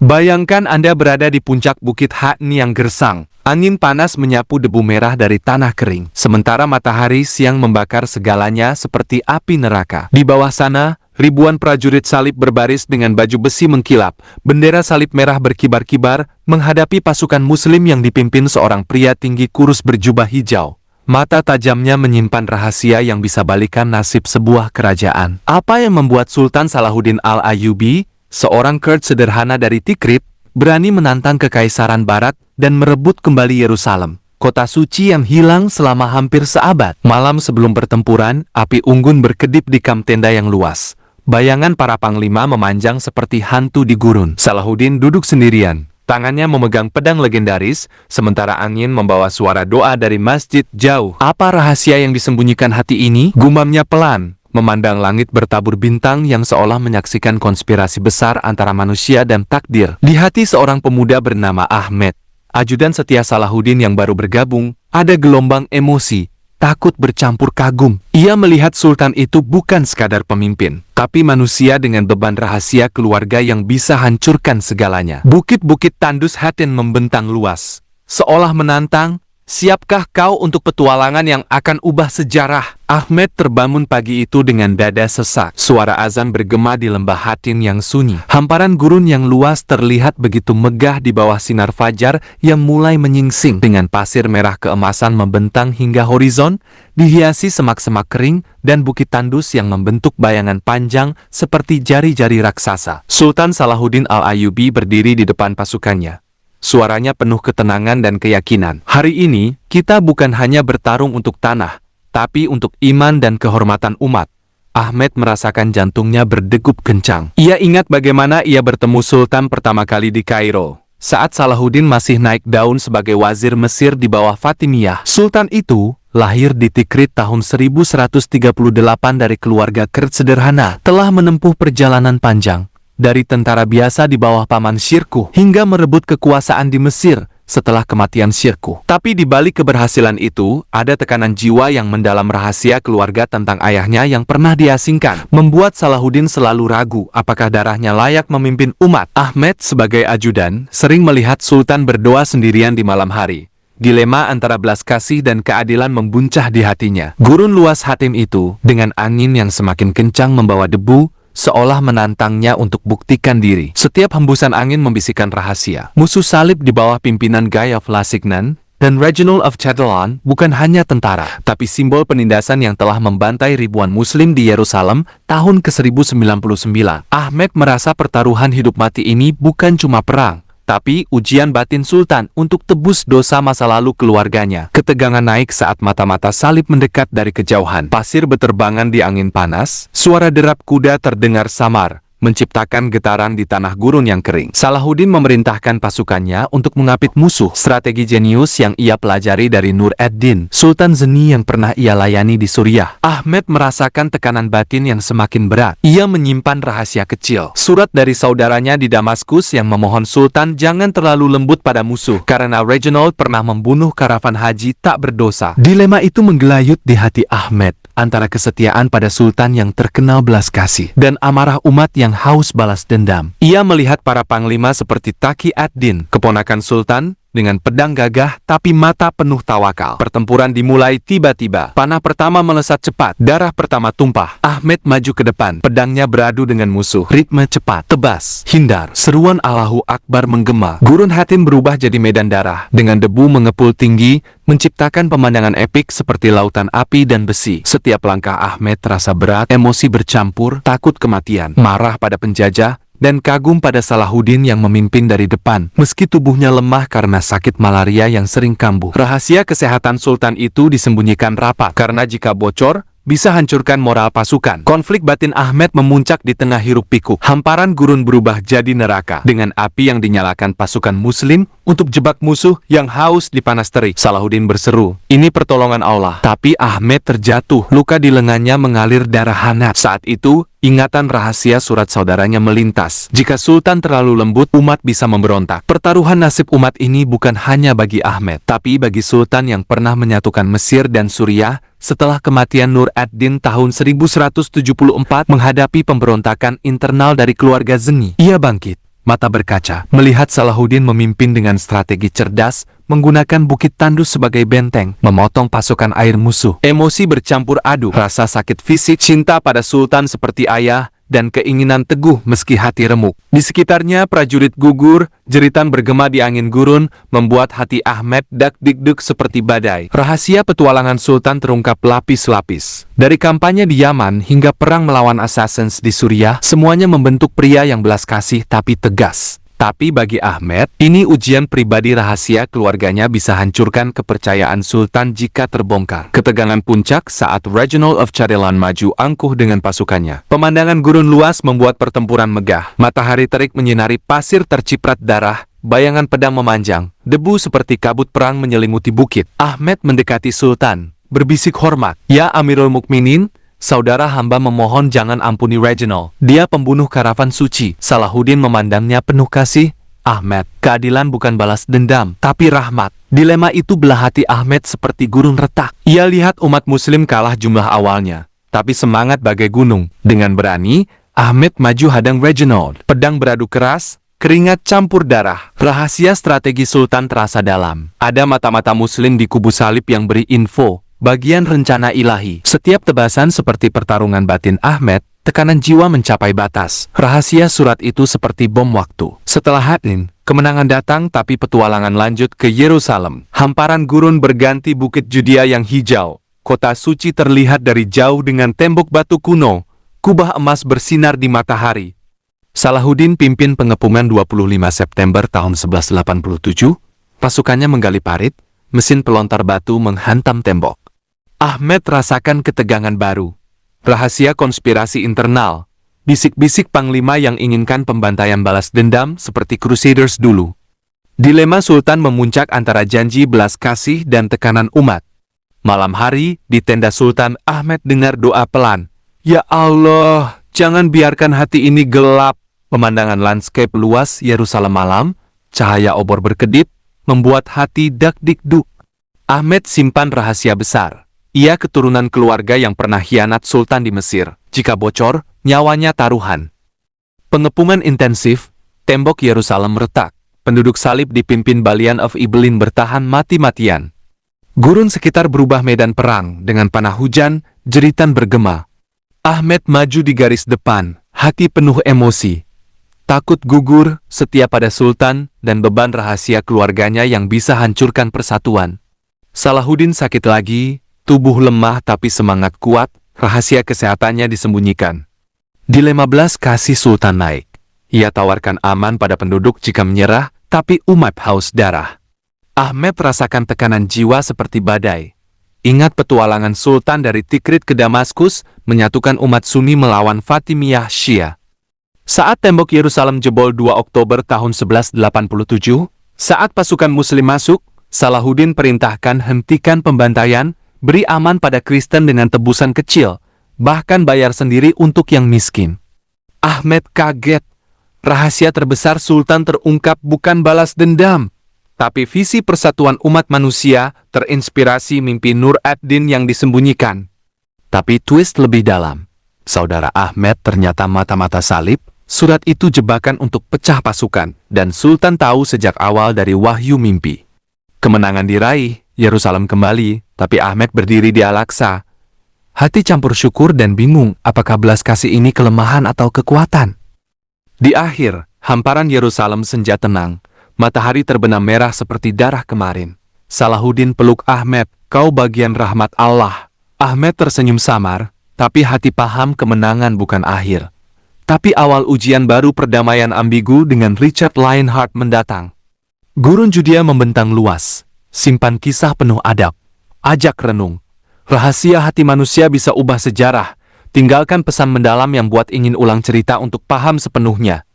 Bayangkan Anda berada di puncak Bukit Hakni yang gersang. Angin panas menyapu debu merah dari tanah kering, sementara matahari siang membakar segalanya seperti api neraka. Di bawah sana, ribuan prajurit salib berbaris dengan baju besi mengkilap. Bendera salib merah berkibar-kibar menghadapi pasukan muslim yang dipimpin seorang pria tinggi kurus berjubah hijau. Mata tajamnya menyimpan rahasia yang bisa balikan nasib sebuah kerajaan. Apa yang membuat Sultan Salahuddin Al-Ayyubi, seorang Kurd sederhana dari Tikrit, berani menantang kekaisaran barat dan merebut kembali Yerusalem, kota suci yang hilang selama hampir seabad? Malam sebelum pertempuran, api unggun berkedip di kamp tenda yang luas. Bayangan para panglima memanjang seperti hantu di gurun. Salahuddin duduk sendirian, tangannya memegang pedang legendaris, sementara angin membawa suara doa dari masjid jauh. Apa rahasia yang disembunyikan hati ini? Gumamnya pelan, memandang langit bertabur bintang yang seolah menyaksikan konspirasi besar antara manusia dan takdir. Di hati seorang pemuda bernama Ahmed, ajudan setia Salahuddin yang baru bergabung, ada gelombang emosi, takut bercampur kagum. Ia melihat Sultan itu bukan sekadar pemimpin, tapi manusia dengan beban rahasia keluarga yang bisa hancurkan segalanya. Bukit-bukit tandus Hatin membentang luas, seolah menantang, siapkah kau untuk petualangan yang akan ubah sejarah? Ahmed terbangun pagi itu dengan dada sesak. Suara azan bergema di lembah Hatin yang sunyi. Hamparan gurun yang luas terlihat begitu megah di bawah sinar fajar yang mulai menyingsing. Dengan pasir merah keemasan membentang hingga horizon, dihiasi semak-semak kering dan bukit tandus yang membentuk bayangan panjang seperti jari-jari raksasa. Sultan Salahuddin Al-Ayyubi berdiri di depan pasukannya. Suaranya penuh ketenangan dan keyakinan. Hari ini, kita bukan hanya bertarung untuk tanah, tapi untuk iman dan kehormatan umat. Ahmed merasakan jantungnya berdegup kencang. Ia ingat bagaimana ia bertemu Sultan pertama kali di Kairo, saat Salahuddin masih naik daun sebagai wazir Mesir di bawah Fatimiyah. Sultan itu lahir di Tikrit tahun 1138 dari keluarga Kurd sederhana, telah menempuh perjalanan panjang dari tentara biasa di bawah paman Shirkuh hingga merebut kekuasaan di Mesir setelah kematian Shirkuh. Tapi di balik keberhasilan itu, ada tekanan jiwa yang mendalam. Rahasia keluarga tentang ayahnya yang pernah diasingkan membuat Salahuddin selalu ragu apakah darahnya layak memimpin umat. Ahmed sebagai ajudan sering melihat Sultan berdoa sendirian di malam hari. Dilema antara belas kasih dan keadilan membuncah di hatinya. Gurun luas Hatim itu, dengan angin yang semakin kencang membawa debu, seolah menantangnya untuk buktikan diri. Setiap hembusan angin membisikkan rahasia. Musuh salib di bawah pimpinan Guy of Lusignan dan Reginald of Chatillon bukan hanya tentara, tapi simbol penindasan yang telah membantai ribuan muslim di Yerusalem tahun ke-1099. Ahmed merasa pertaruhan hidup mati ini bukan cuma perang, tapi ujian batin Sultan untuk tebus dosa masa lalu keluarganya. Ketegangan naik saat mata-mata salib mendekat dari kejauhan. Pasir beterbangan di angin panas, suara derap kuda terdengar samar, menciptakan getaran di tanah gurun yang kering. Salahuddin memerintahkan pasukannya untuk mengapit musuh. Strategi jenius yang ia pelajari dari Nur ad-Din, Sultan Zeni yang pernah ia layani di Suriah. Ahmed merasakan tekanan batin yang semakin berat. Ia menyimpan rahasia kecil, surat dari saudaranya di Damaskus yang memohon Sultan jangan terlalu lembut pada musuh, karena Reginald pernah membunuh karavan haji tak berdosa. Dilema itu menggelayut di hati Ahmed, antara kesetiaan pada Sultan yang terkenal belas kasih dan amarah umat yang haus balas dendam. Ia melihat para panglima seperti Taqi ad-Din, keponakan Sultan, dengan pedang gagah tapi mata penuh tawakal. Pertempuran dimulai tiba-tiba. Panah pertama melesat cepat, darah pertama tumpah. Ahmed maju ke depan, pedangnya beradu dengan musuh. Ritme cepat, tebas, hindar. Seruan Allahu Akbar menggema. Gurun Hatim berubah jadi medan darah, dengan debu mengepul tinggi, menciptakan pemandangan epik seperti lautan api dan besi. Setiap langkah Ahmed terasa berat, emosi bercampur, takut kematian, marah pada penjajah, dan kagum pada Salahuddin yang memimpin dari depan. Meski tubuhnya lemah karena sakit malaria yang sering kambuh, rahasia kesehatan Sultan itu disembunyikan rapat, karena jika bocor, bisa hancurkan moral pasukan. Konflik batin Ahmed memuncak di tengah hiruk-pikuk. Hamparan gurun berubah jadi neraka, dengan api yang dinyalakan pasukan muslim untuk jebak musuh yang haus di panas terik. Salahuddin berseru, "Ini pertolongan Allah." Tapi Ahmed terjatuh, luka di lengannya mengalir darah hangat. Saat itu, ingatan rahasia surat saudaranya melintas. Jika Sultan terlalu lembut, umat bisa memberontak. Pertaruhan nasib umat ini bukan hanya bagi Ahmed, tapi bagi Sultan yang pernah menyatukan Mesir dan Suriah setelah kematian Nur ad-Din tahun 1174 menghadapi pemberontakan internal dari keluarga Zeni. Ia bangkit, mata berkaca, melihat Salahuddin memimpin dengan strategi cerdas, menggunakan Bukit Tandus sebagai benteng, memotong pasukan air musuh. Emosi bercampur aduk, rasa sakit fisik, cinta pada Sultan seperti ayah, dan keinginan teguh meski hati remuk. Di sekitarnya prajurit gugur, jeritan bergema di angin gurun, membuat hati Ahmed dak-dikduk seperti badai. Rahasia petualangan Sultan terungkap lapis-lapis. Dari kampanye di Yaman hingga perang melawan Assassins di Suriah, semuanya membentuk pria yang belas kasih tapi tegas. Tapi bagi Ahmed, ini ujian pribadi. Rahasia keluarganya bisa hancurkan kepercayaan Sultan jika terbongkar. Ketegangan puncak saat Reginald of Chadelan maju angkuh dengan pasukannya. Pemandangan gurun luas membuat pertempuran megah. Matahari terik menyinari pasir terciprat darah, bayangan pedang memanjang, debu seperti kabut perang menyelimuti bukit. Ahmed mendekati Sultan, berbisik hormat. "Ya Amirul Mukminin, saudara hamba memohon jangan ampuni Reginald. Dia pembunuh karavan suci." Salahuddin memandangnya penuh kasih. "Ahmed, keadilan bukan balas dendam, tapi rahmat." Dilema itu belah hati Ahmed seperti gurun retak. Ia lihat umat muslim kalah jumlah awalnya, tapi semangat bagai gunung. Dengan berani, Ahmed maju hadang Reginald. Pedang beradu keras, keringat campur darah. Rahasia strategi Sultan terasa dalam. Ada mata-mata muslim di kubu salib yang beri info. Bagian rencana ilahi. Setiap tebasan seperti pertarungan batin Ahmed, tekanan jiwa mencapai batas. Rahasia surat itu seperti bom waktu. Setelah Hattin, kemenangan datang tapi petualangan lanjut ke Yerusalem. Hamparan gurun berganti bukit Judea yang hijau. Kota suci terlihat dari jauh dengan tembok batu kuno. Kubah emas bersinar di matahari. Salahuddin pimpin pengepungan 25 September tahun 1187. Pasukannya menggali parit, mesin pelontar batu menghantam tembok. Ahmed rasakan ketegangan baru. Rahasia konspirasi internal. Bisik-bisik panglima yang inginkan pembantaian balas dendam seperti Crusaders dulu. Dilema Sultan memuncak antara janji belas kasih dan tekanan umat. Malam hari, di tenda Sultan, Ahmed dengar doa pelan. "Ya Allah, jangan biarkan hati ini gelap." Pemandangan landscape luas Yerusalem malam, cahaya obor berkedip, membuat hati dak-dikduk. Ahmed simpan rahasia besar. Ia keturunan keluarga yang pernah khianat Sultan di Mesir. Jika bocor, nyawanya taruhan. Pengepungan intensif, tembok Yerusalem retak. Penduduk salib dipimpin Balian of Ibelin bertahan mati-matian. Gurun sekitar berubah medan perang, dengan panah hujan, jeritan bergema. Ahmed maju di garis depan, hati penuh emosi. Takut gugur, setia pada Sultan, dan beban rahasia keluarganya yang bisa hancurkan persatuan. Salahuddin sakit lagi, tubuh lemah tapi semangat kuat, rahasia kesehatannya disembunyikan. Dilema belas kasih Sultan naik. Ia tawarkan aman pada penduduk jika menyerah, tapi umat haus darah. Ahmed rasakan tekanan jiwa seperti badai. Ingat petualangan Sultan dari Tikrit ke Damaskus, menyatukan umat Sunni melawan Fatimiyah Syiah. Saat tembok Yerusalem jebol 2 Oktober tahun 1187, saat pasukan Muslim masuk, Salahuddin perintahkan hentikan pembantaian, beri aman pada Kristen dengan tebusan kecil, bahkan bayar sendiri untuk yang miskin. Ahmed kaget. Rahasia terbesar Sultan terungkap bukan balas dendam, tapi visi persatuan umat manusia terinspirasi mimpi Nur ad-Din yang disembunyikan. Tapi twist lebih dalam. Saudara Ahmed ternyata mata-mata salib, surat itu jebakan untuk pecah pasukan, dan Sultan tahu sejak awal dari wahyu mimpi. Kemenangan diraih, Yerusalem kembali, tapi Ahmed berdiri di Al-Aqsa. Hati campur syukur dan bingung apakah belas kasih ini kelemahan atau kekuatan. Di akhir, hamparan Yerusalem senja tenang. Matahari terbenam merah seperti darah kemarin. Salahuddin peluk Ahmed, "Kau bagian rahmat Allah." Ahmed tersenyum samar, tapi hati paham kemenangan bukan akhir. Tapi awal ujian baru perdamaian ambigu dengan Richard Lionheart mendatang. Gurun Judea membentang luas. Simpan kisah penuh adab. Ajak renung. Rahasia hati manusia bisa ubah sejarah. Tinggalkan pesan mendalam yang buat ingin ulang cerita untuk paham sepenuhnya.